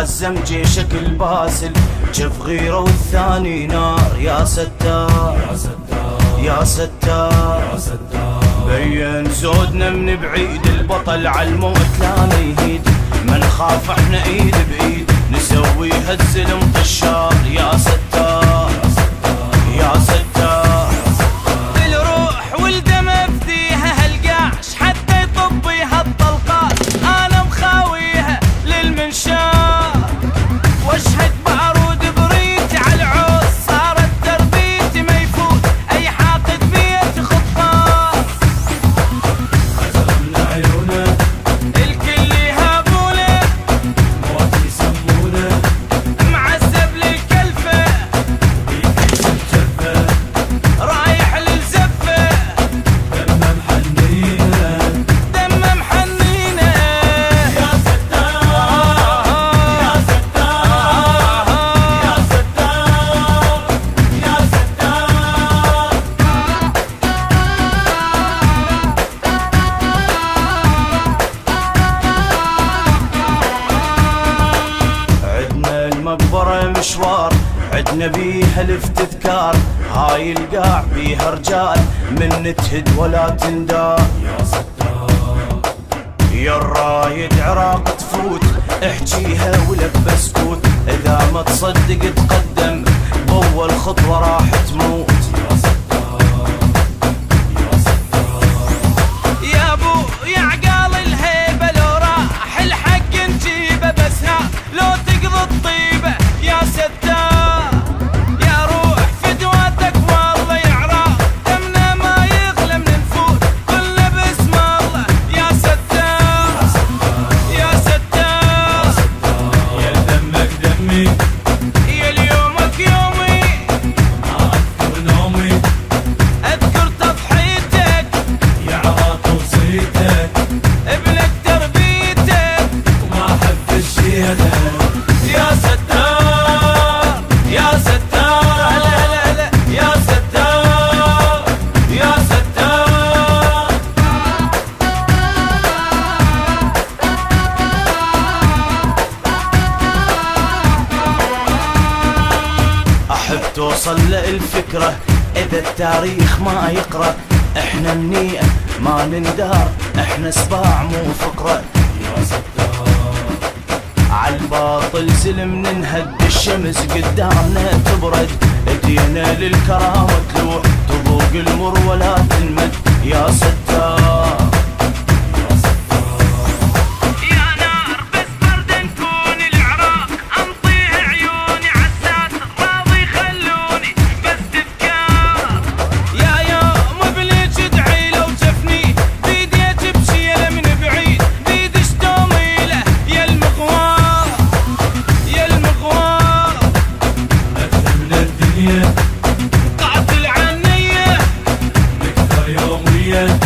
حزم جيشك الباسل، جف غيره والثاني نار. يا ستار يا ستار يا ستار يا ستار، بين زودنا من بعيد، البطل عالموت لا يهيد، ما نخاف احنا ايد بايد، نسوي هالزلم طشار. يا ستار يا ستار، الروح والدم افديها هالقاش، حتى يطبي هالطلقات انا مخاويها للمنشار، واشهد بارود بريتي على العوز، صارت تربيتي ما يفوت اي حاقد بيت خطار. خزمنا عيونه الكل يهابونه، موت يسمونه، معذب للكلفه، الجفه رايح للزفه، دمه محنينه، دمه محنينه. يا ستار يا ستار يا ستار يا ستار. عدنا المقبرة مشوار، عدنا بيها الافتذكار، هاي القاع بيها رجال من تهد ولا تندار. يا ستار يا الرايد عراق تفوت، احجيها ولبس كوت، اذا ما تصدق تقدم بأول خطوة راح تموت. يا ستار يا ستار، يا ابو يا عقال الهيبه، لو راح الحق نجيبه، بس ها لو تقضي الطيبه. يا ستار يا روح فدواتك والله يعراق، دمنا ما يغلى من نفوت كلنا باسم الله. يا ستار يا ستار، يا دمك دمي يا اليومك يومي، ما اذكر نومي، اذكر تضحيتك، يا عراق وصيتك، ابنك تربيتك، وما احب الشيخة. يا ستار يا ستار، لا لا لا يا ستار يا ستار. احب توصل للفكرة اذا التاريخ ما يقرأ، احنا النية ما نندار، احنا سباع مو فقرة. يا ستار عالباطل سلم ننهد، الشمس قدامنا تبرد، ايدينا للكرامة تلوح، تذوق المر ولا تنمد. يا ستار يا نار بس برد نكون العراق، انطيه عيوني عالساتر راضي خلوني بس تذكار. يا يوم بليج ادعي لو جفني، بيديك بشيله من بعيد، بيدش توميله يا المغوار يا المغوار. أكثر من الدنيا قاتل عنية نكثر يوميا،